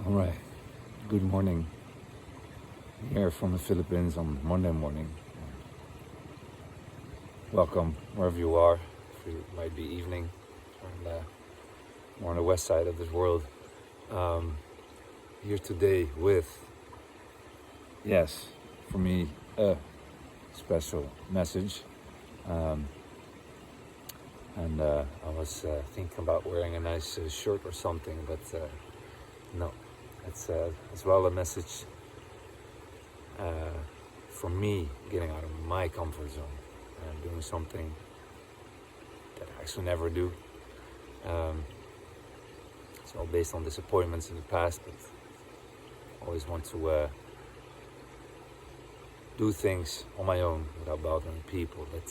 All right, good morning. Here from the Philippines on Monday morning. Welcome wherever you are. It might be evening, or more on the west side of this world. Here today with, yes, for me, a special message. And I was thinking about wearing a nice shirt or something, but no. It's as well a message for me getting out of my comfort zone and doing something that I actually never do. It's all based on disappointments in the past, but I always want to do things on my own without bothering people. But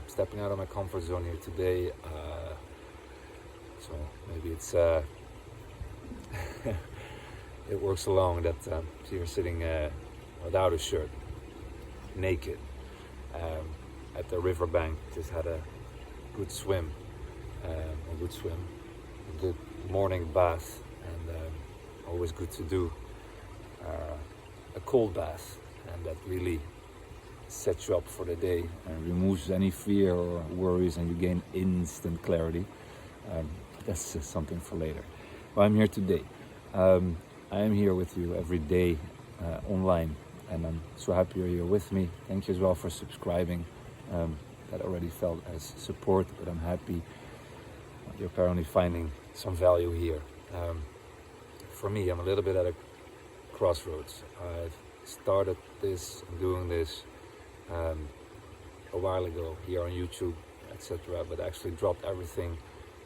stepping out of my comfort zone here today. So maybe it's it works along that so you're sitting without a shirt, naked, at the riverbank. Just had a good swim, a good morning bath, and always good to do a cold bath, and that really sets you up for the day and removes any fear or worries, and you gain instant clarity. That's just something for later. Well, I'm here today. I am here with you every day online, and I'm so happy you're here with me. Thank you as well for subscribing. That already felt as support, but I'm happy you're apparently finding some value here. For me, I'm a little bit at a crossroads. I've started this, doing this a while ago here on YouTube, etc., but actually dropped everything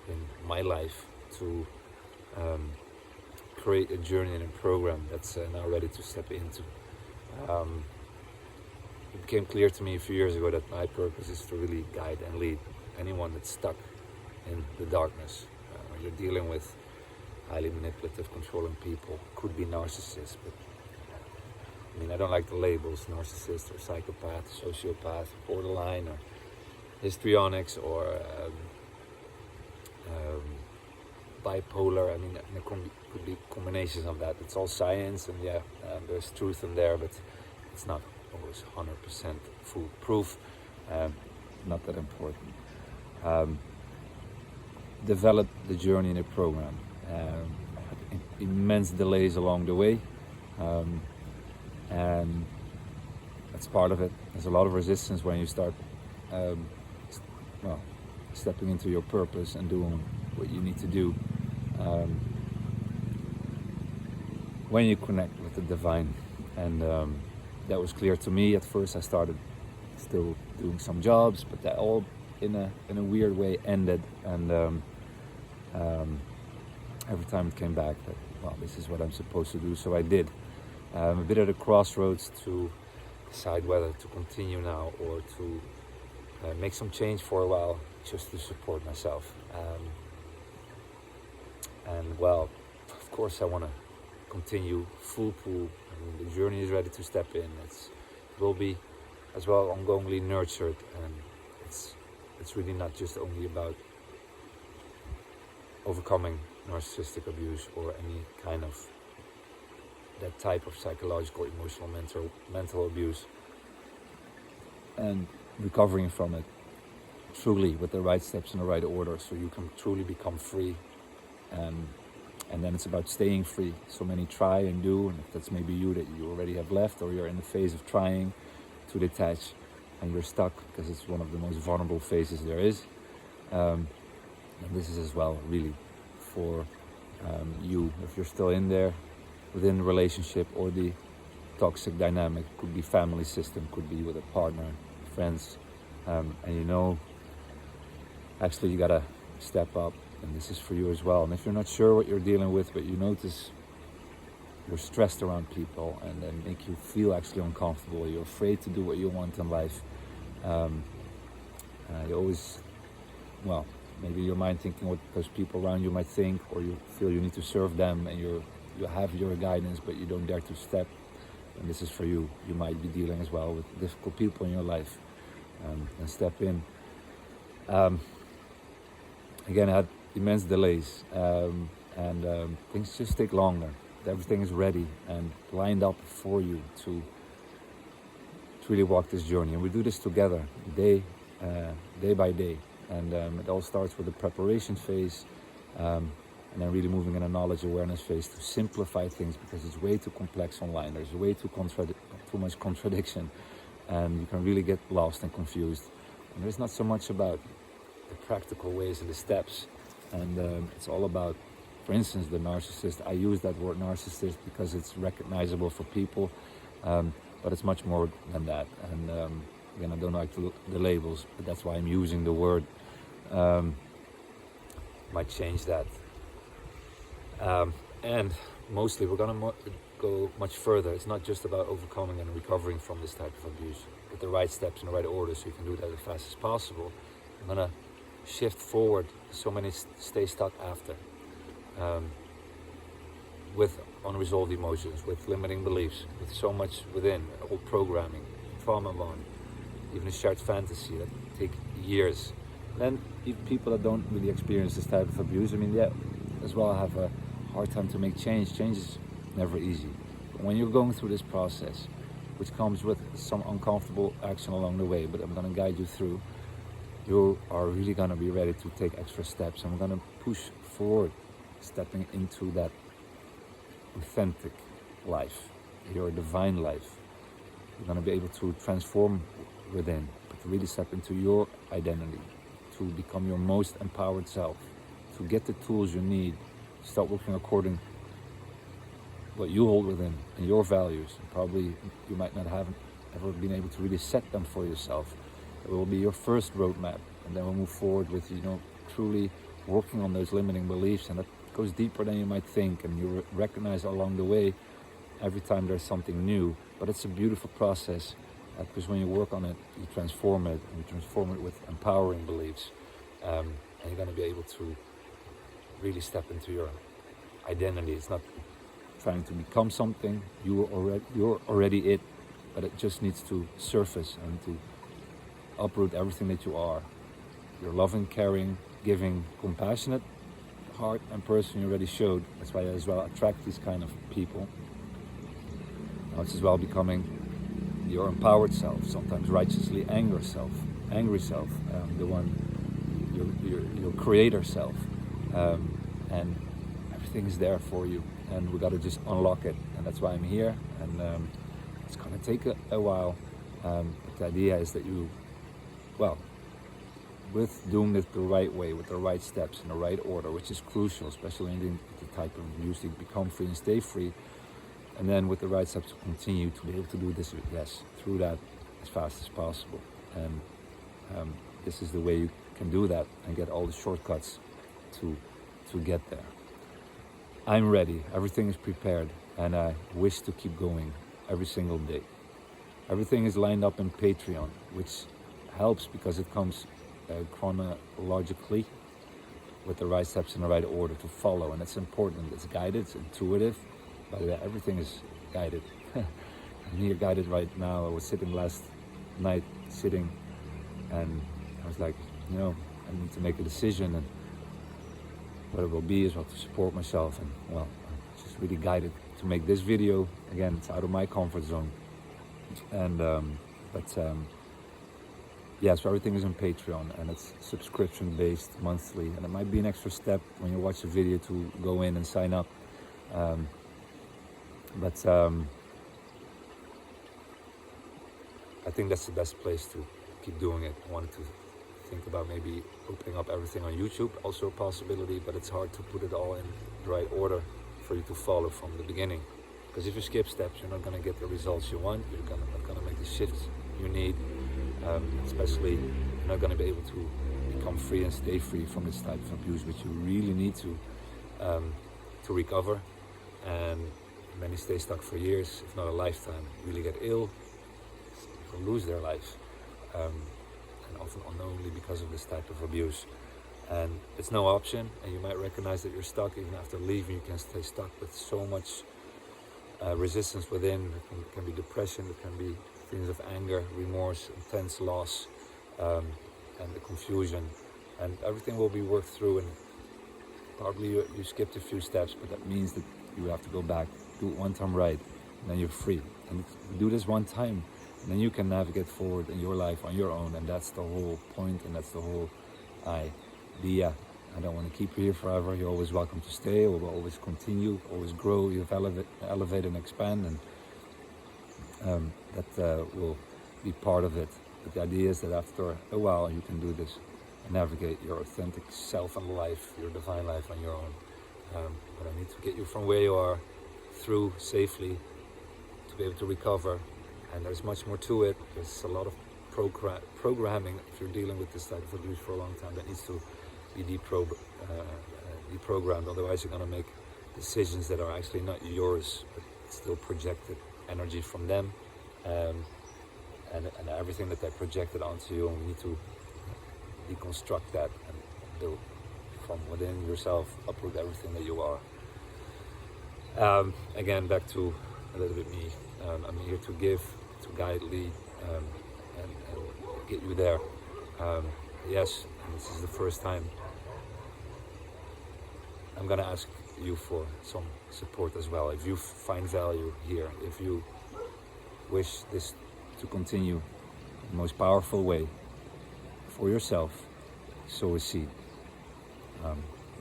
in my life to create a journey and a program that's now ready to step into. It became clear to me a few years ago that my purpose is to really guide and lead anyone that's stuck in the darkness. When you're dealing with highly manipulative, controlling people, could be narcissists, but I don't like the labels narcissist or psychopath, sociopath, borderline, or histrionics, or bipolar. There could be combinations of that. It's all science, and there's truth in there, but it's not always 100% foolproof. Not that important. Develop the journey in a program. Immense delays along the way, and that's part of it. There's a lot of resistance when you start stepping into your purpose and doing what you need to do. When you connect with the divine, and that was clear to me. At first I started still doing some jobs, but that all in a weird way ended, and every time it came back that, this is what I'm supposed to do, so I did. I'm a bit at a crossroads to decide whether to continue now or to make some change for a while, just to support myself. Of course I want to continue full pool. The journey is ready to step in. It will be as well ongoingly nurtured, and it's really not just only about overcoming narcissistic abuse or any kind of that type of psychological, emotional, mental abuse, and recovering from it truly with the right steps in the right order, so you can truly become free. And then it's about staying free. So many try and do, and if that's maybe you, that you already have left, or you're in the phase of trying to detach and you're stuck because it's one of the most vulnerable phases there is. And this is as well really for you, if you're still in there within the relationship or the toxic dynamic. Could be family system, could be with a partner, friends, and actually you gotta step up, and this is for you as well. And if you're not sure what you're dealing with, but you notice you're stressed around people and then make you feel actually uncomfortable, you're afraid to do what you want in life, you always, maybe your mind thinking what those people around you might think, or you feel you need to serve them, and you have your guidance, but you don't dare to step. And this is for you. You might be dealing as well with difficult people in your life, and step in. Again, I had immense delays, and things just take longer. everything is ready and lined up for you to really walk this journey. And we do this together, day by day. And it all starts with the preparation phase, and then really moving in a knowledge awareness phase to simplify things, because it's way too complex online. There's way too much contradiction, and you can really get lost and confused. And there's not so much about the practical ways and the steps, and it's all about, for instance, the narcissist. I use that word narcissist because it's recognizable for people, but it's much more than that. And again, I don't like the labels, but that's why I'm using the word. Might change that. And mostly we're gonna go much further. It's not just about overcoming and recovering from this type of abuse. Get the right steps in the right order so you can do that as fast as possible. I'm gonna shift forward so many stay stuck after. With unresolved emotions, with limiting beliefs, with so much within, old programming, trauma bond, even a shared fantasy that take years. Then people that don't really experience this type of abuse, I mean, yeah, as well have a hard time to make change. Change is never easy. But when you're going through this process, which comes with some uncomfortable action along the way, but I'm going to guide you through, you are really going to be ready to take extra steps, and we're going to push forward, stepping into that authentic life, your divine life. You're going to be able to transform within, but to really step into your identity, to become your most empowered self, to get the tools you need, to start working according what you hold within and your values. And probably you might not have ever been able to really set them for yourself. It will be your first roadmap, and then we'll move forward with, truly working on those limiting beliefs, and that goes deeper than you might think, and you recognize along the way every time there's something new. But it's a beautiful process, because when you work on it, you transform it, and you transform it with empowering beliefs, and you're going to be able to really step into your identity. It's not trying to become something. You're already it, but it just needs to surface and to uproot everything that you are. You're loving, caring, giving, compassionate heart and person you already showed. That's why I as well attract these kind of people. Now it's as well becoming your empowered self, sometimes righteously angry self, the one, your creator self, and everything is there for you, and we got to just unlock it. And that's why I'm here, and it's gonna take a while, but the idea is that you, with doing it the right way, with the right steps in the right order, which is crucial, especially in the type of abuse, to become free and stay free. And then with the right steps to continue to be able to do this, through that as fast as possible. And this is the way you can do that and get all the shortcuts to get there. I'm ready, everything is prepared, and I wish to keep going every single day. Everything is lined up in Patreon, which helps because it comes chronologically with the right steps in the right order to follow, and it's important. It's guided, it's intuitive. By the way, everything is guided. I'm here guided right now. I was sitting last night, and I was like, I need to make a decision, and what it will be is to support myself, and I'm just really guided to make this video. Again, it's out of my comfort zone, and so everything is on Patreon, and it's subscription based monthly, and it might be an extra step when you watch the video to go in and sign up. I think that's the best place to keep doing it. I wanted to think about maybe opening up everything on YouTube, also a possibility, but it's hard to put it all in the right order for you to follow from the beginning. Because if you skip steps, you're not going to get the results you want. You're not going to make the shifts you need. Especially, you're not going to be able to become free and stay free from this type of abuse, which you really need to recover. And many stay stuck for years, if not a lifetime, really get ill, or lose their life, and often unknowingly because of this type of abuse. And it's no option, and you might recognize that you're stuck. Even after leaving, you can stay stuck with so much resistance within. It can be depression, it can be feelings of anger, remorse, intense loss, and the confusion, and everything will be worked through. And probably you skipped a few steps, but that means that you have to go back, do it one time right, and then you're free. And do this one time, and then you can navigate forward in your life on your own. And that's the whole point, and that's the whole idea. I don't want to keep you here forever. You're always welcome to stay. We'll always continue, always grow. You've elevate and expand, and that will be part of it. But the idea is that after a while, you can do this and navigate your authentic self and life, your divine life on your own. But I need to get you from where you are through safely to be able to recover. And there's much more to it. There's a lot of programming if you're dealing with this type of abuse for a long time that needs to be deprogrammed. Otherwise you're going to make decisions that are actually not yours, but still projected energy from them, and everything that they projected onto you. And we need to deconstruct that and build from within yourself, uproot everything that you are. Again, back to a little bit me. I'm here to give, to guide, lead, and get you there. Yes, and this is the first time. I'm gonna ask you for some support as well. If you find value here, if you wish this to continue in the most powerful way for yourself, sow a seed.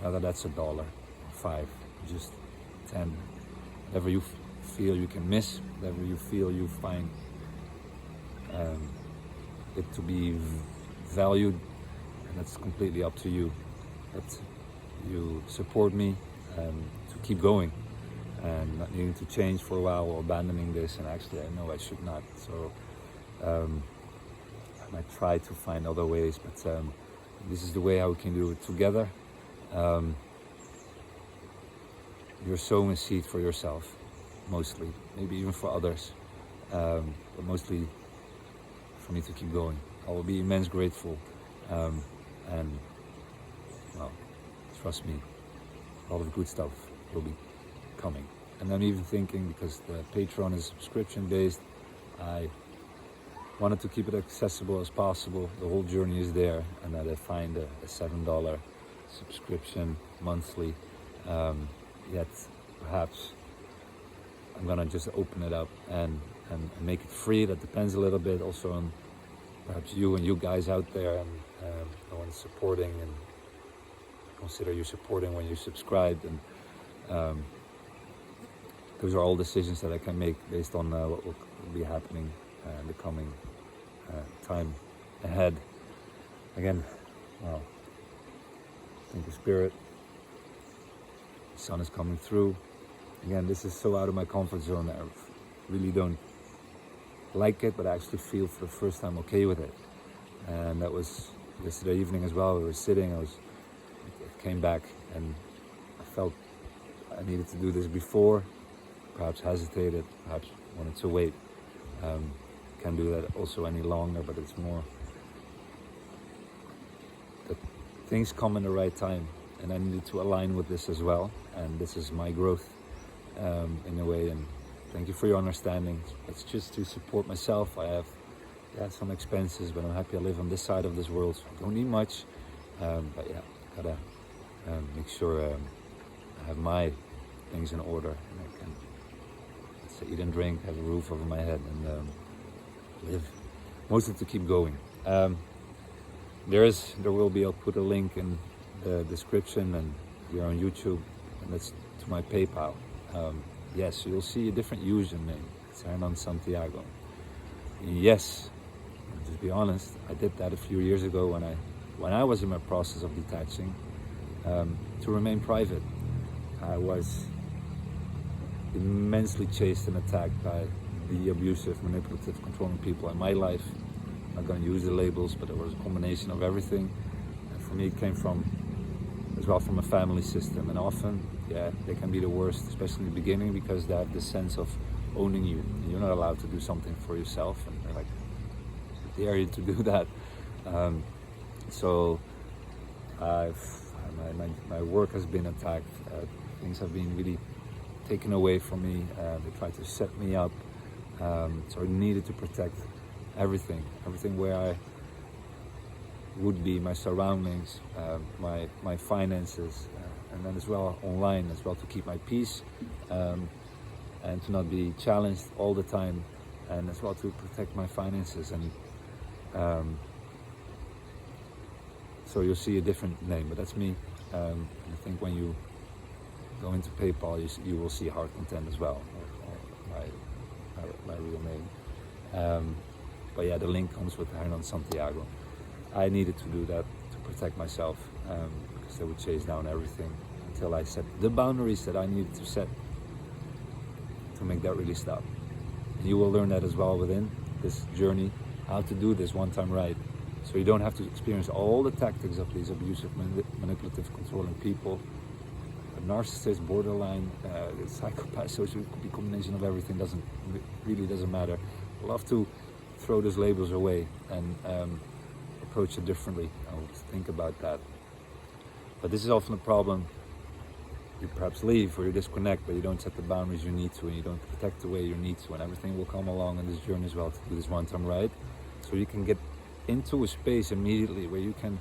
Whether that's $1, 5, just 10, whatever you feel you can miss, whatever you feel you find it to be valued, and that's completely up to you. But you support me to keep going and not needing to change for a while or abandoning this, and actually I know I should not. So I might try to find other ways, but this is the way how we can do it together. You're sowing a seed for yourself, mostly, maybe even for others, but mostly for me to keep going. I will be immensely grateful, and well, trust me, a lot of good stuff will be coming. And I'm even thinking, because the Patreon is subscription based, I wanted to keep it accessible as possible. The whole journey is there, and that I find a $7 subscription monthly. Yet perhaps I'm gonna just open it up and make it free. That depends a little bit also on perhaps you and you guys out there, and the ones supporting, and consider you supporting when you subscribe. And those are all decisions that I can make based on what will be happening in the coming time ahead. Again, well, thank you, Spirit. The sun is coming through. Again, this is so out of my comfort zone. I really don't like it, but I actually feel for the first time okay with it. And that was yesterday evening as well. We were sitting, it came back, and I felt I needed to do this before, perhaps hesitated, perhaps wanted to wait. Can't do that also any longer, but it's more that things come in the right time, and I needed to align with this as well. And this is my growth in a way, and thank you for your understanding. It's just to support myself. I have some expenses, but I'm happy I live on this side of this world, so I don't need much. But yeah, gotta make sure I have my things in order, and I can, let's say, eat and drink, have a roof over my head, and live, mostly to keep going. There will be, I'll put a link in the description, and here on YouTube, and that's to my PayPal. Yes, you'll see a different username. It's Hernan Santiago. Yes, just be honest, I did that a few years ago when I was in my process of detaching, to remain private. I was immensely chased and attacked by the abusive, manipulative, controlling people in my life. I'm not going to use the labels, but it was a combination of everything. And for me, it came from a family system, and often, yeah, they can be the worst, especially in the beginning, because they have this sense of owning you. You're not allowed to do something for yourself, and they're like, I dare you to do that. So my work has been attacked. Things have been really taken away from me. They tried to set me up. So I needed to protect everything where I would be, my surroundings, my finances, and then as well online as well, to keep my peace, and to not be challenged all the time, and as well to protect my finances. And so you'll see a different name, but that's me. I think when you go into PayPal, you will see Heart Content as well, or my real name. But yeah, the link comes with Hernan Santiago. I needed to do that to protect myself, because they would chase down everything until I set the boundaries that I needed to set to make that really stop. And you will learn that as well within this journey, how to do this one time right. So you don't have to experience all the tactics of these abusive, manipulative, controlling people. A narcissist, borderline, psychopath, so it could be a combination of everything, really doesn't matter. I love to throw those labels away and approach it differently. I'll think about that. But this is often a problem. You perhaps leave or you disconnect, but you don't set the boundaries you need to, and you don't protect the way you need to, and everything will come along in this journey as well to do this one time right. So you can get into a space immediately where you can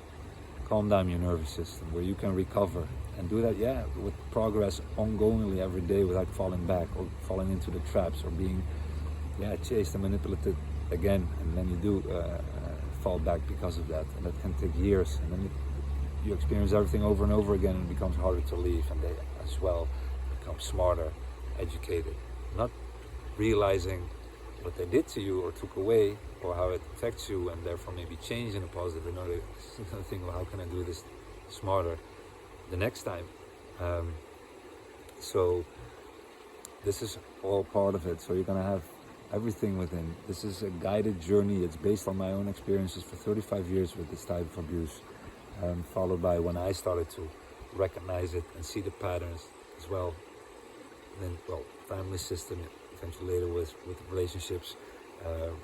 calm down your nervous system, where you can recover and do that, with progress ongoingly every day without falling back or falling into the traps or being chased and manipulated again, and then you do fall back because of that, and that can take years, and then you experience everything over and over again, and it becomes harder to leave, and they as well become smarter, educated, not realizing what they did to you or took away, or how it affects you, and therefore maybe change in a positive. Another thing, well, how can I do this smarter the next time? So this is all part of it. So you're gonna have everything within. This is a guided journey. It's based on my own experiences for 35 years with this type of abuse, followed by when I started to recognize it and see the patterns as well. And then, family system, eventually later with relationships,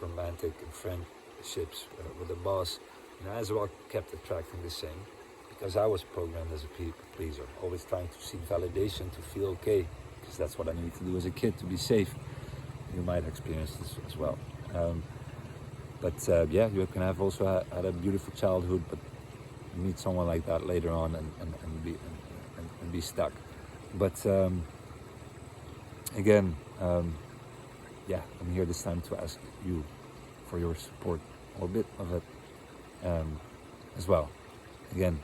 romantic and friendships with the boss. And I as well kept attracting the same, because I was programmed as a people pleaser, always trying to seek validation to feel okay, because that's what I needed to do as a kid to be safe. You might experience this as well. You can have also had a beautiful childhood, but meet someone like that later on and be stuck. But again, I'm here this time to ask you for your support, or a bit of it as well. Again,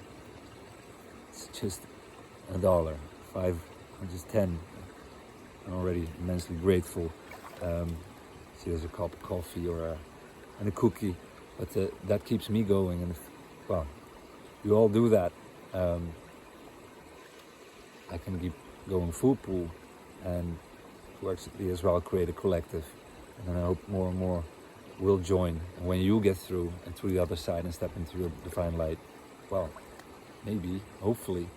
it's just $1, $5, or just 10. I'm already immensely grateful. See, there's a cup of coffee and a cookie, but that keeps me going. And you all do that, I can keep going full pool, and to actually as well create a collective. And then I hope more and more will join. And when you get through and to the other side and step into your divine light, maybe, hopefully,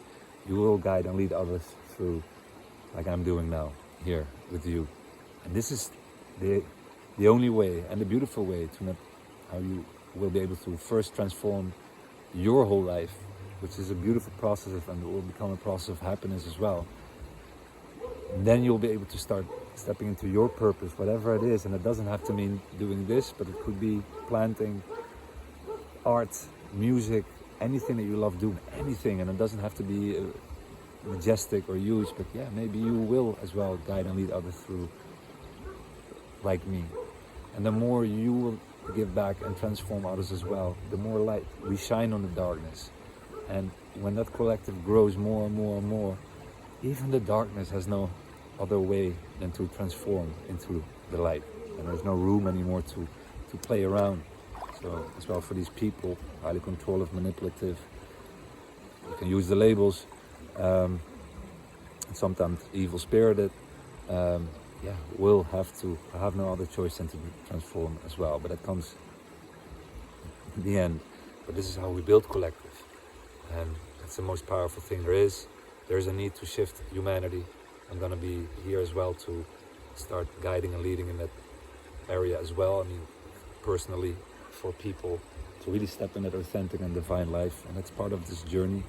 you will guide and lead others through, like I'm doing now here with you. And this is the only way, and the beautiful way, to how you will be able to first transform your whole life, which is a beautiful process, and it will become a process of happiness as well. And then you'll be able to start stepping into your purpose, whatever it is. And it doesn't have to mean doing this, but it could be planting, art, music, anything that you love doing, anything. And it doesn't have to be majestic or huge, but maybe you will as well guide and lead others through, like me. And the more you will give back and transform others as well, the more light we shine on the darkness. And when that collective grows more and more and more, even the darkness has no other way than to transform into the light. And there's no room anymore to play around. So as well, for these people, highly controlling, manipulative, you can use the labels, and sometimes evil-spirited, will have no other choice than to transform as well. But that comes in the end. But this is how we build collective, and it's the most powerful thing there is. There's a need to shift humanity. I'm going to be here as well to start guiding and leading in that area as well. I mean, personally, for people to really step in that authentic and divine life, and that's part of this journey.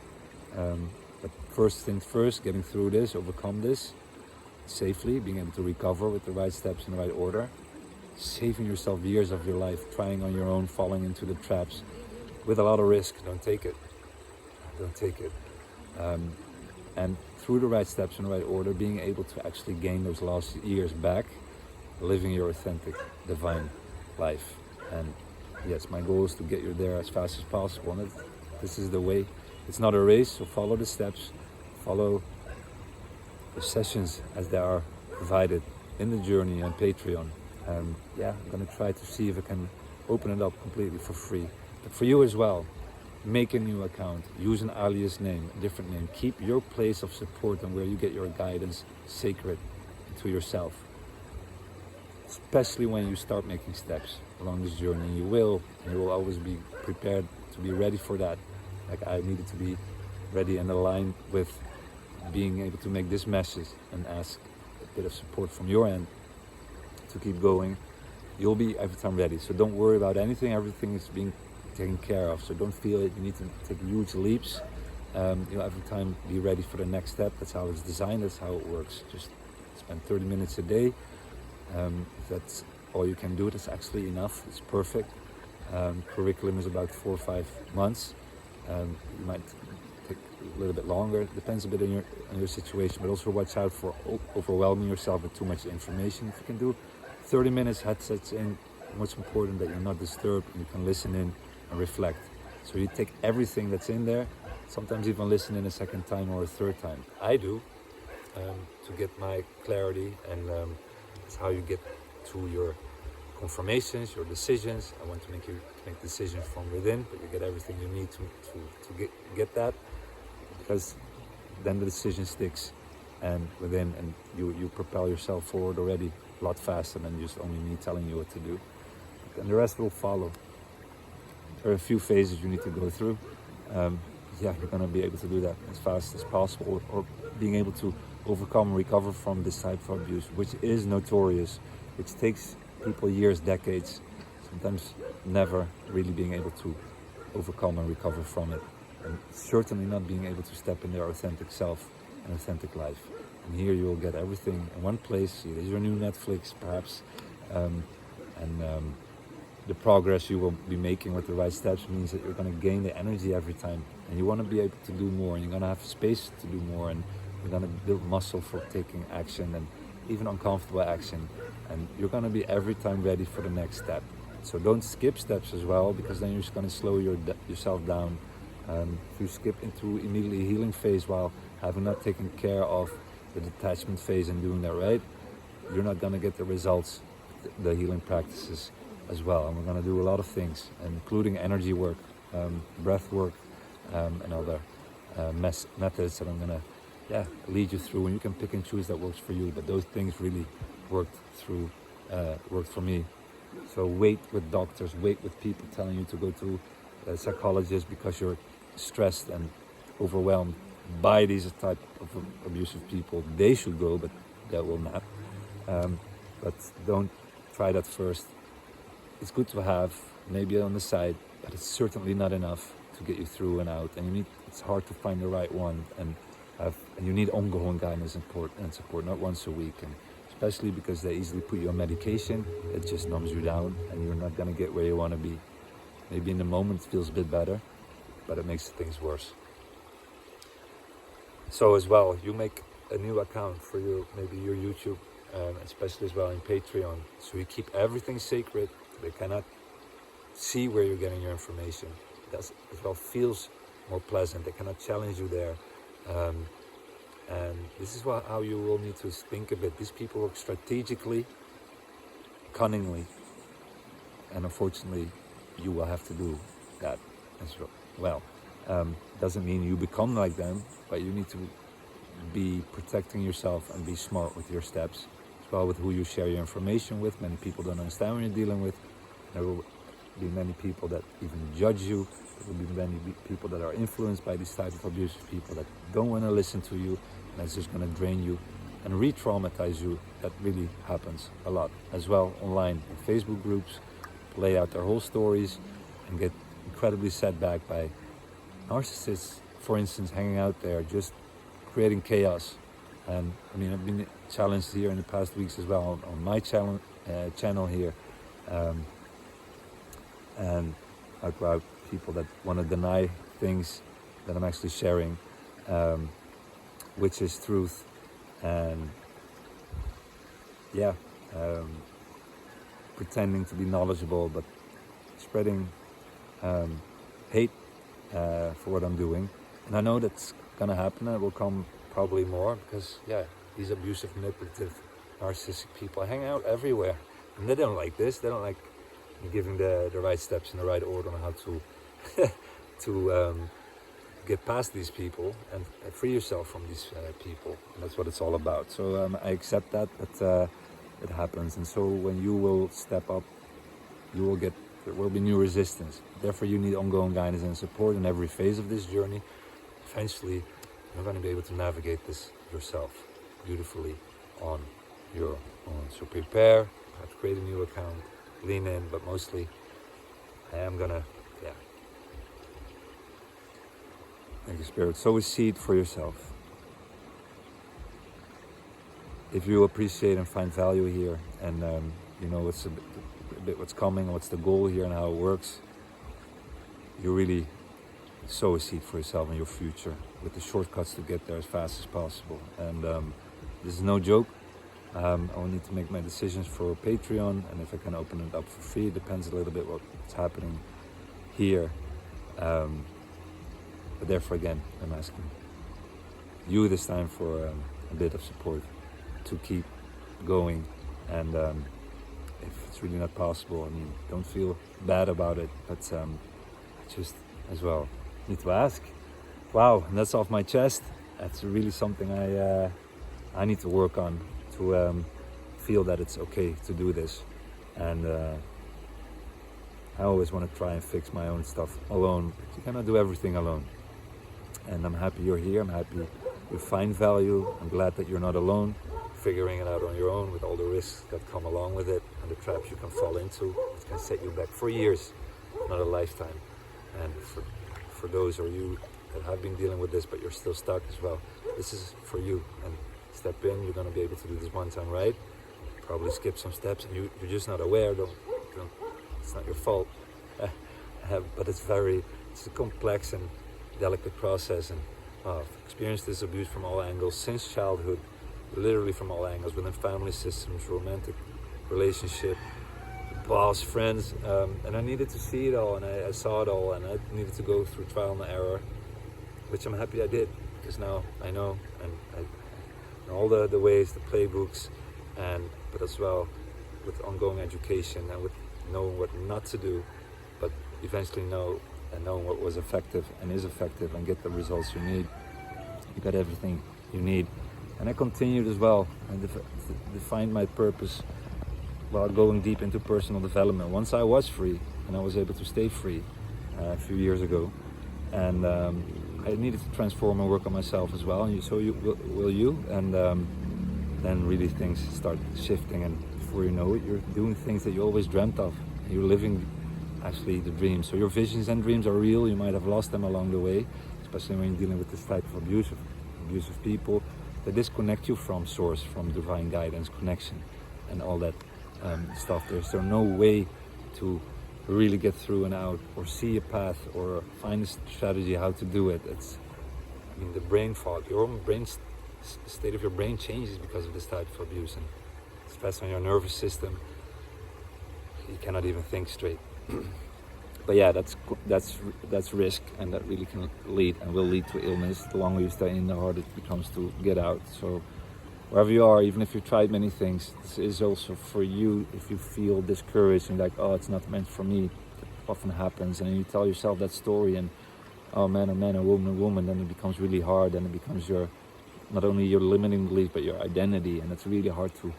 But first things first, getting through this, overcome this safely, being able to recover with the right steps in the right order, saving yourself years of your life, trying on your own, falling into the traps with a lot of risk. Don't take it. and through the right steps in the right order, being able to actually gain those lost years back, living your authentic, divine life. And yes, my goal is to get you there as fast as possible, and this is the way. It's not a race, so follow the steps, follow the sessions as they are provided in the journey on Patreon. Yeah, I'm gonna try to see if I can open it up completely for free. But for you as well, make a new account, use an alias name, a different name. Keep your place of support and where you get your guidance sacred to yourself. Especially when you start making steps along this journey. You will always be prepared to be ready for that. Like I needed to be ready and aligned with being able to make this message and ask a bit of support from your end to keep going. You'll be every time ready, so don't worry about anything. Everything is being taken care of, so don't feel it. You need to take huge leaps. Every time be ready for the next step. That's how it's designed, that's how it works. Just spend 30 minutes a day. If that's all you can do, that's actually enough. It's perfect. Curriculum is about 4 or 5 months. You might take a little bit longer. It depends a bit on your situation, but also watch out for overwhelming yourself with too much information. If you can do 30 minutes headsets in, most important that you're not disturbed and you can listen in and reflect. So you take everything that's in there, sometimes even listen in a second time or a third time. I do, to get my clarity, and that's how you get to your confirmations, your decisions. I want to make you make decisions from within, but you get everything you need to get that, because then the decision sticks and within, and you propel yourself forward already a lot faster than just only me telling you what to do. And the rest will follow. There are a few phases you need to go through. You're gonna be able to do that as fast as possible, or being able to overcome and recover from this type of abuse, which is notorious, which takes people years, decades, sometimes never really being able to overcome and recover from it, and certainly not being able to step in their authentic self and authentic life. And here you will get everything in one place. It is your new Netflix, perhaps, and the progress you will be making with the right steps means that you're going to gain the energy every time, and you want to be able to do more, and you're going to have space to do more, and you're going to build muscle for taking action, and even uncomfortable action, and you're going to be every time ready for the next step. So don't skip steps as well, because then you're just going to slow yourself down. If you skip into immediately healing phase while having not taken care of the detachment phase and doing that right, you're not going to get the results, the healing practices as well. And we're going to do a lot of things, including energy work, breath work, and other methods that I'm going to lead you through, and you can pick and choose that works for you, but those things really worked for me. So wait with doctors, wait with people telling you to go to a psychologist because you're stressed and overwhelmed by these type of abusive people. They should go, but they will not. But don't try that first. It's good to have, maybe on the side, but it's certainly not enough to get you through and out. And it's hard to find the right one, and you need ongoing guidance and support, not once a week. And especially because they easily put you on medication, it just numbs you down, and you're not going to get where you want to be. Maybe in the moment it feels a bit better, but it makes things worse. So as well, you make a new account for maybe your YouTube, especially as well in Patreon. So you keep everything sacred. They cannot see where you're getting your information. That as well feels more pleasant. They cannot challenge you there. And this is how you will need to think of it. These people work strategically, cunningly, and unfortunately you will have to do that as well. Doesn't mean you become like them, but you need to be protecting yourself and be smart with your steps, as well with who you share your information with. Many people don't understand what you're dealing with. There will be many people that even judge you. There will be many people that are influenced by these types of abusive people that don't want to listen to you, and that's just going to drain you and re-traumatize you. That really happens a lot as well online in Facebook groups. Lay out their whole stories and get incredibly set back by narcissists, for instance, hanging out there just creating chaos. And I mean, I've been challenged here in the past weeks as well on my channel here, and about people that want to deny things that I'm actually sharing. which is truth, and pretending to be knowledgeable, but spreading hate for what I'm doing. And I know that's gonna happen, and it will come probably more, because these abusive, manipulative, narcissistic people hang out everywhere, and they don't like this. They don't like giving the right steps in the right order on how to get past these people and free yourself from these people. And that's what it's all about. So I accept that it happens, and so when you will step up, there will be new resistance. Therefore, you need ongoing guidance and support in every phase of this journey. Eventually, you're going to be able to navigate this yourself beautifully on your own. So prepare, perhaps create a new account, lean in, but mostly I am gonna, thank you, Spirit. Sow a seed for yourself. If you appreciate and find value here, and you know what's a bit what's coming, what's the goal here and how it works, you really sow a seed for yourself and your future with the shortcuts to get there as fast as possible. And this is no joke. I will need to make my decisions for Patreon, and if I can open it up for free, it depends a little bit what's happening here. But therefore, again, I'm asking you this time for a bit of support to keep going. And if it's really not possible, I mean, don't feel bad about it, but just as well need to ask. Wow, and that's off my chest. That's really something I need to work on, to feel that it's okay to do this. And I always want to try and fix my own stuff alone, but you cannot do everything alone. And I'm happy you're here. I'm happy you find value. I'm glad that you're not alone, figuring it out on your own with all the risks that come along with it and the traps you can fall into. It can set you back for years, not a lifetime. And for those of you that have been dealing with this, but you're still stuck as well, this is for you. And step in. You're going to be able to do this one time right. Probably skip some steps, and you're just not aware. Don't. It's not your fault. But it's a complex and delicate process, and I've experienced this abuse from all angles since childhood, literally from all angles, within family systems, romantic relationship, boss, friends, and I needed to see it all, and I saw it all, and I needed to go through trial and error, which I'm happy I did, because now I know, and I know all the ways, the playbooks, but as well with ongoing education and with knowing what not to do, but eventually knowing what was effective and is effective, and get the results you need. You got everything you need. And I continued as well and defined my purpose while going deep into personal development. Once I was free, and I was able to stay free a few years ago, and I needed to transform and work on myself as well, and so will you, and then really things start shifting, and before you know it, you're doing things that you always dreamt of. You're living actually the dream. So your visions and dreams are real. You might have lost them along the way, especially when you're dealing with this type of abusive people. They disconnect you from source, from divine guidance, connection, and all that stuff. There's no way to really get through and out, or see a path, or find a strategy how to do it. The brain fog, your own brain, the state of your brain changes because of this type of abuse, and it's stress on your nervous system. You cannot even think straight. But yeah, that's risk, and that really can lead and will lead to illness. The longer you stay in, the harder it becomes to get out. So wherever you are, even if you've tried many things, this is also for you. If you feel discouraged and like, oh, it's not meant for me, it often happens, and then you tell yourself that story, and oh man, a woman, then it becomes really hard, and it becomes not only your limiting belief, but your identity, and it's really hard to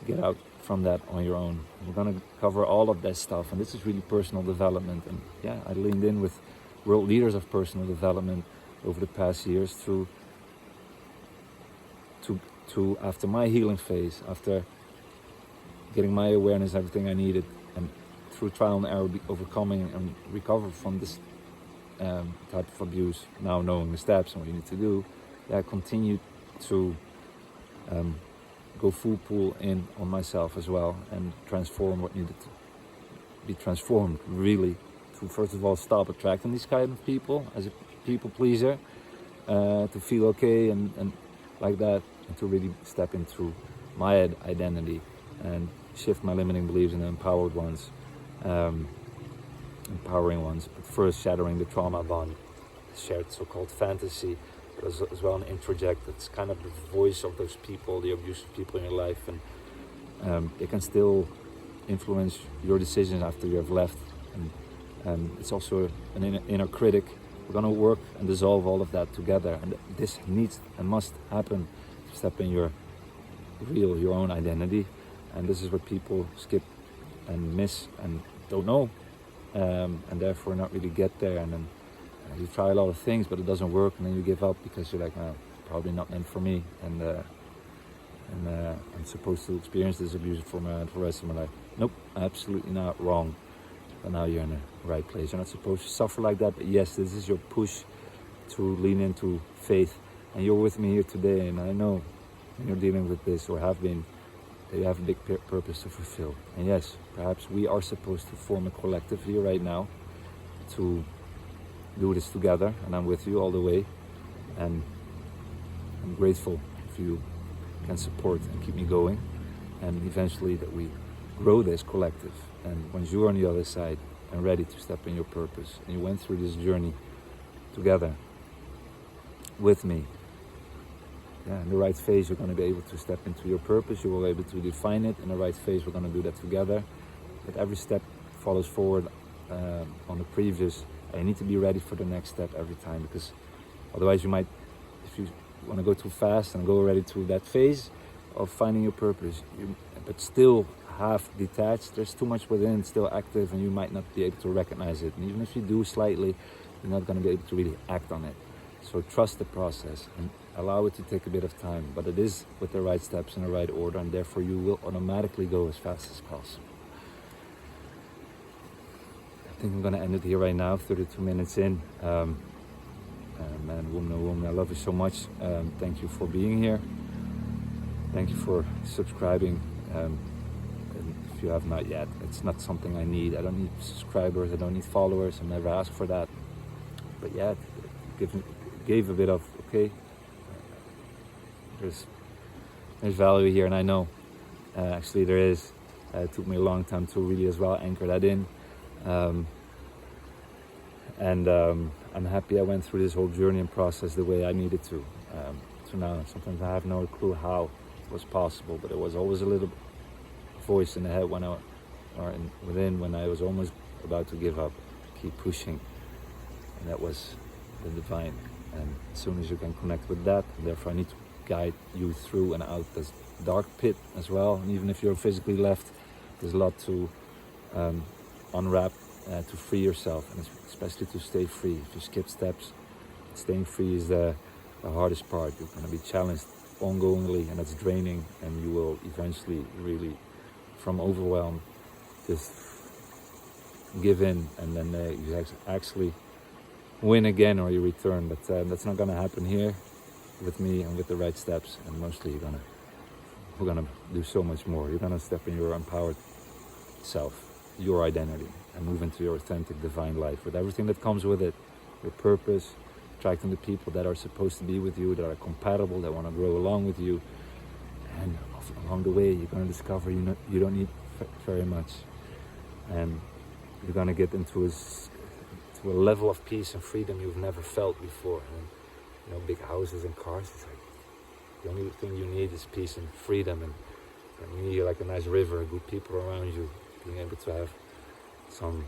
get out from that on your own. We're going to cover all of that stuff, and this is really personal development. And yeah, I leaned in with world leaders of personal development over the past years to after my healing phase, after getting my awareness, everything I needed, and through trial and error, overcoming and recover from this type of abuse, now knowing the steps and what you need to do, I continued to go full pull in on myself as well, and transform what needed to be transformed, really, to first of all stop attracting these kind of people as a people pleaser, to feel okay and like that, and to really step into my identity and shift my limiting beliefs into empowered ones, empowering ones. But first, shattering the trauma bond, shared so-called fantasy, but as well an introject. It's kind of the voice of those people, the abusive people in your life, and it can still influence your decisions after you have left. And it's also an inner critic. We're going to work and dissolve all of that together, and this needs and must happen to step in your own identity. And this is what people skip and miss and don't know, and therefore not really get there. And then you try a lot of things, but it doesn't work, and then you give up because you're like, no, probably not meant for me, and I'm supposed to experience this abuse for the rest of my life. Nope, absolutely not. Wrong. But now you're in the right place. You're not supposed to suffer like that, but yes, this is your push to lean into faith. And you're with me here today, and I know when you're dealing with this, or have been, that you have a big purpose to fulfill. And yes, perhaps we are supposed to form a collective here right now to do this together, and I'm with you all the way, and I'm grateful if you can support and keep me going, and eventually that we grow this collective. And once you're on the other side and ready to step in your purpose, and you went through this journey together with me, in the right phase, you're going to be able to step into your purpose. You will be able to define it. In the right phase, we're going to do that together. But every step follows forward on the previous. And you need to be ready for the next step every time, because otherwise you might, if you want to go too fast and go already to that phase of finding your purpose, but still half detached, there's too much within still active, and you might not be able to recognize it. And even if you do slightly, you're not going to be able to really act on it. So trust the process and allow it to take a bit of time, but it is with the right steps in the right order, and therefore you will automatically go as fast as possible. I think I'm going to end it here right now, 32 minutes in. Man, woman, I love you so much. Thank you for being here. Thank you for subscribing. And if you have not yet, it's not something I need. I don't need subscribers, I don't need followers. I never asked for that. But yeah, gave a bit of, okay, there's value here, and I know actually there is. It took me a long time to really as well anchor that in. I'm happy I went through this whole journey and process the way I needed to now. Sometimes I have no clue how it was possible, but it was always a little voice in the head when I was almost about to give up, keep pushing, and that was the divine. And as soon as you can connect with that, therefore I need to guide you through and out this dark pit as well. And even if you're physically left, there's a lot to unwrap, to free yourself, and especially to stay free. If you skip steps, staying free is the hardest part. You're going to be challenged ongoingly, and that's draining, and you will eventually really, from overwhelm, just give in, and then you actually win again, or you return. But that's not going to happen here with me and with the right steps. And mostly we're gonna do so much more. You're gonna step in your empowered self, your identity, and move into your authentic divine life with everything that comes with it. Your purpose, attracting the people that are supposed to be with you, that are compatible, that want to grow along with you. And along the way, you're going to discover you don't need very much, and you're going to get into a level of peace and freedom you've never felt before. And big houses and cars, it's like the only thing you need is peace and freedom, and you need like a nice river, good people around you, being able to have some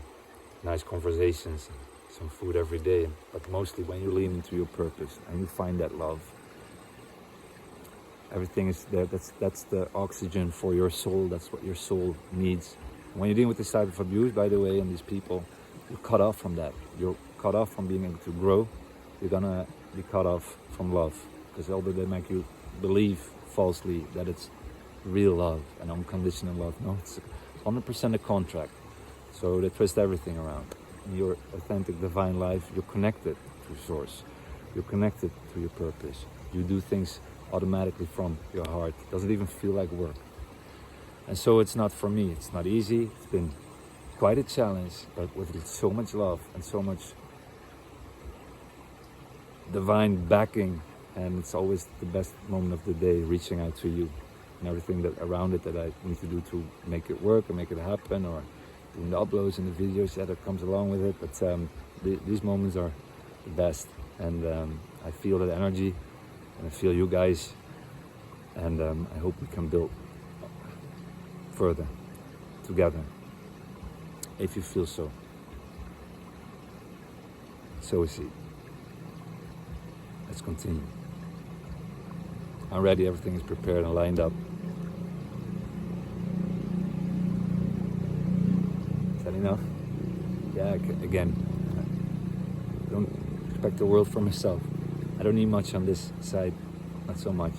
nice conversations, and some food every day. But mostly when you lean into your purpose and you find that love, everything is there. That's the oxygen for your soul. That's what your soul needs. When you're dealing with this type of abuse, by the way, and these people, you're cut off from that. You're cut off from being able to grow. You're gonna be cut off from love, because although they make you believe falsely that it's real love and unconditional love, no, it's 100% a contract. So they twist everything around. In your authentic divine life, you're connected to source. You're connected to your purpose. You do things automatically from your heart. It doesn't even feel like work. And so it's not for me. It's not easy. It's been quite a challenge, but with so much love and so much divine backing and it's always the best moment of the day, reaching out to you and everything that around it that I need to do to make it work and make it happen, or doing the uploads and the videos that comes along with it. But these moments are the best, and I feel that energy, and I feel you guys, and I hope we can build further together, if you feel so. Sow a seed. Let's continue. I'm ready, everything is prepared and lined up. Is that enough? Yeah, again, don't expect the world for myself. I don't need much on this side, not so much.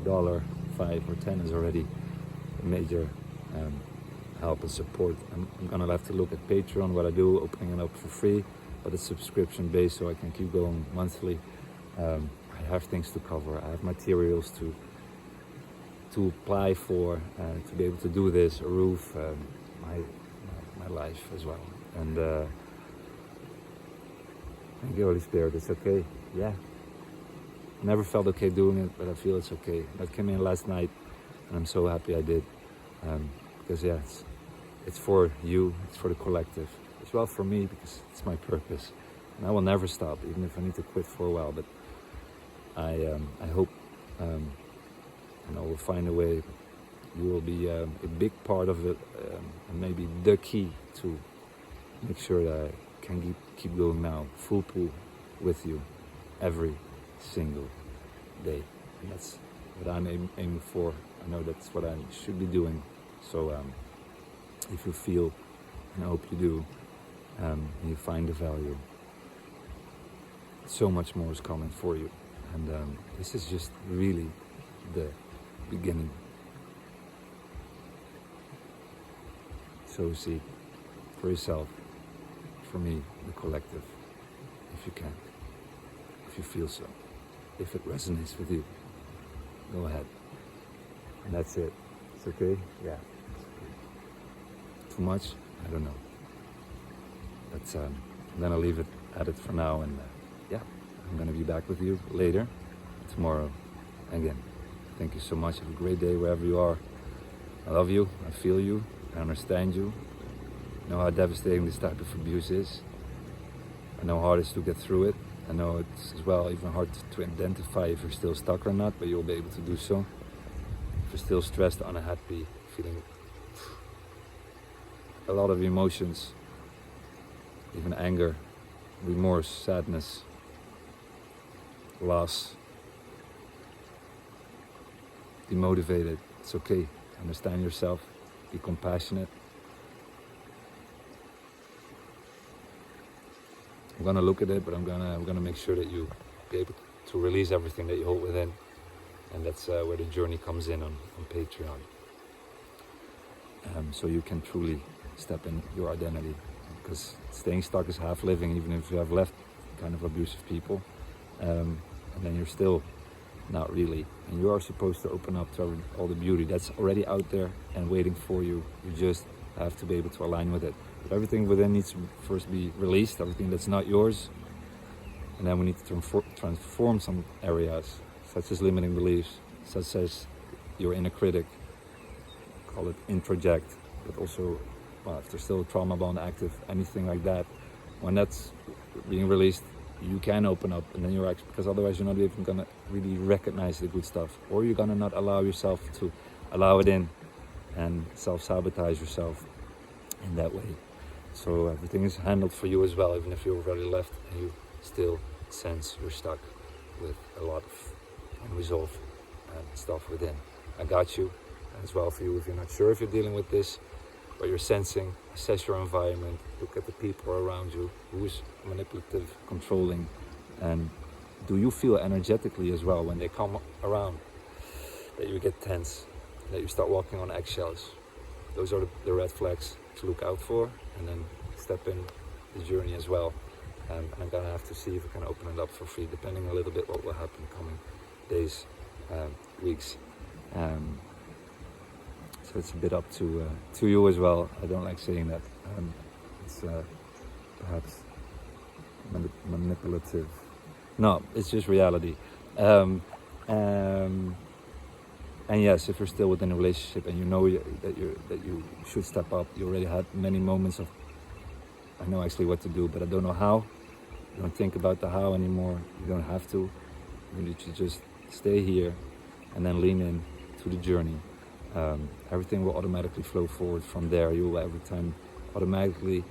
$1, $5 or $10 is already a major help and support. I'm gonna have to look at Patreon, what I do, opening it up for free, but it's subscription based, so I can keep going monthly. I have things to cover. I have materials to apply for, to be able to do this, a roof, my life as well. And thank you, Holy Spirit. It's okay. Yeah. Never felt okay doing it, but I feel it's okay. That came in last night, and I'm so happy I did. Because yeah, it's for you, it's for the collective, as well for me, because it's my purpose. And I will never stop, even if I need to quit for a while. But I hope, we'll find a way. You will be a big part of it, and maybe the key to make sure that I can keep going now, full pool with you every single day. And that's what I'm aiming for. I know that's what I should be doing. So if you feel, and I hope you do, and you find the value, so much more is coming for you. And this is just really the beginning. So see, for yourself, for me, the collective, if you can, if you feel so, if it resonates with you, go ahead. And that's it. It's okay? Yeah. Too much? I don't know. But I'm gonna leave it at it for now, and yeah, I'm gonna be back with you later, tomorrow. Again, thank you so much. Have a great day wherever you are. I love you. I feel you. I understand you. I know how devastating this type of abuse is. I know how hard it is to get through it. I know it's as well even hard to identify if you're still stuck or not, but you'll be able to do so. If you're still stressed, unhappy, feeling a lot of emotions, even anger, remorse, sadness, loss, demotivated, it's okay. Understand yourself, be compassionate. I'm gonna look at it, but we're gonna make sure that you be able to release everything that you hold within, and that's where the journey comes in on Patreon. So you can truly step in your identity, because staying stuck is half living, even if you have left kind of abusive people, and then you're still not really, and you are supposed to open up to all the beauty that's already out there and waiting for you. You just have to be able to align with it. But everything within needs to first be released, everything that's not yours, and then we need to transform some areas, such as limiting beliefs, such as your inner critic, call it introject, but also, well, if there's still a trauma bond active, anything like that, when that's being released, you can open up, and then you're actually, because otherwise you're not even gonna really recognize the good stuff, or you're gonna not allow yourself to allow it in and self-sabotage yourself in that way. So everything is handled for you as well, even if you've already left and you still sense you're stuck with a lot of unresolved stuff within. I got you as well for you if you're not sure if you're dealing with this, but you're sensing. Assess your environment, look at the people around you, who's manipulative, controlling, and do you feel energetically as well when they come around that you get tense, that you start walking on eggshells? Those are the red flags to look out for, and then step in the journey as well. And I'm gonna have to see if we can open it up for free, depending a little bit what will happen in coming days, weeks. So it's a bit up to you as well. I don't like saying that. It's perhaps manipulative. No, it's just reality. Um, um, and yes, if you're still within a relationship and you know that you should step up, you already had many moments of, I know actually what to do, but I don't know how. You don't think about the how anymore. You don't have to. You need to just stay here and then lean in to the journey. Everything will automatically flow forward from there. You will every time automatically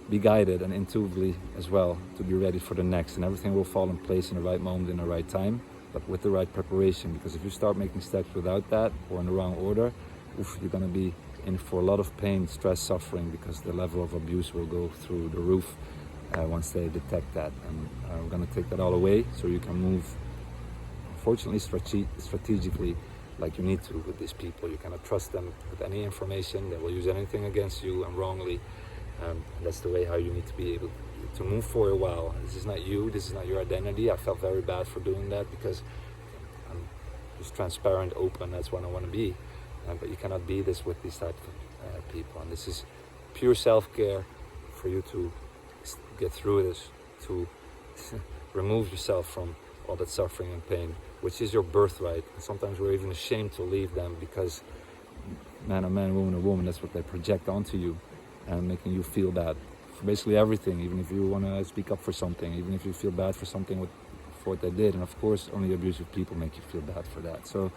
be guided and intuitively as well to be ready for the next, and everything will fall in place in the right moment, in the right time, but with the right preparation. Because if you start making steps without that or in the wrong order, you're going to be in for a lot of pain, stress, suffering, because the level of abuse will go through the roof once they detect that. And we're going to take that all away so you can move, unfortunately, strategically, like you need to with these people. You cannot trust them with any information. They will use anything against you and wrongly. That's the way how you need to be able to move for a while. This is not you, this is not your identity. I felt very bad for doing that because I'm just transparent, open, that's what I want to be. But you cannot be this with these types of people. And this is pure self-care for you to get through this, to remove yourself from all that suffering and pain, which is your birthright. And sometimes we're even ashamed to leave them because man, a man, woman, a woman, that's what they project onto you. And making you feel bad for basically everything, even if you want to speak up for something, even if you feel bad for something for what they did. And of course, only abusive people make you feel bad for that. So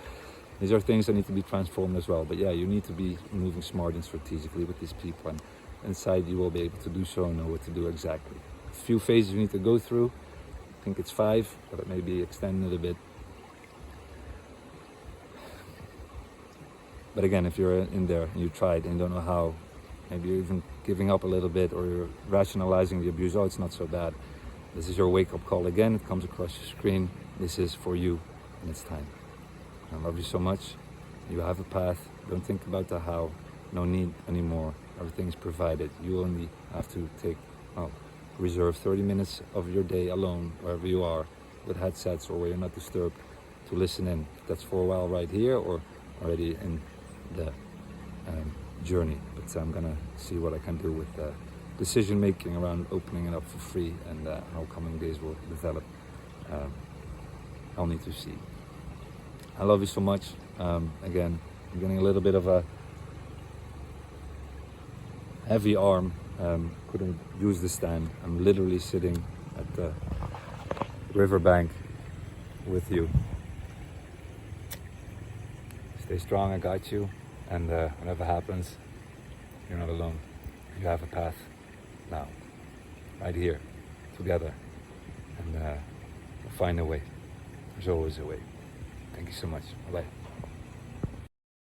these are things that need to be transformed as well. But yeah, you need to be moving smart and strategically with these people. And inside you will be able to do so and know what to do exactly. A few phases you need to go through. I think it's 5, but it may be extended a bit. But again, if you're in there and you tried and don't know how, maybe you're even giving up a little bit, or you're rationalizing the abuse. Oh, it's not so bad. This is your wake-up call again. It comes across your screen. This is for you, and it's time. I love you so much. You have a path. Don't think about the how. No need anymore. Everything is provided. You only have to reserve 30 minutes of your day alone, wherever you are, with headsets or where you're not disturbed, to listen in. That's for a while right here or already in the journey. But I'm gonna see what I can do with decision making around opening it up for free, and how coming days will develop. I'll need to see. I love you so much. Again, I'm getting a little bit of a heavy arm. Couldn't use the stand. I'm literally sitting at the riverbank with you. Stay strong, I got you. And whatever happens, you're not alone. You have a path now, right here, together. And we'll find a way. There's always a way. Thank you so much. Bye-bye.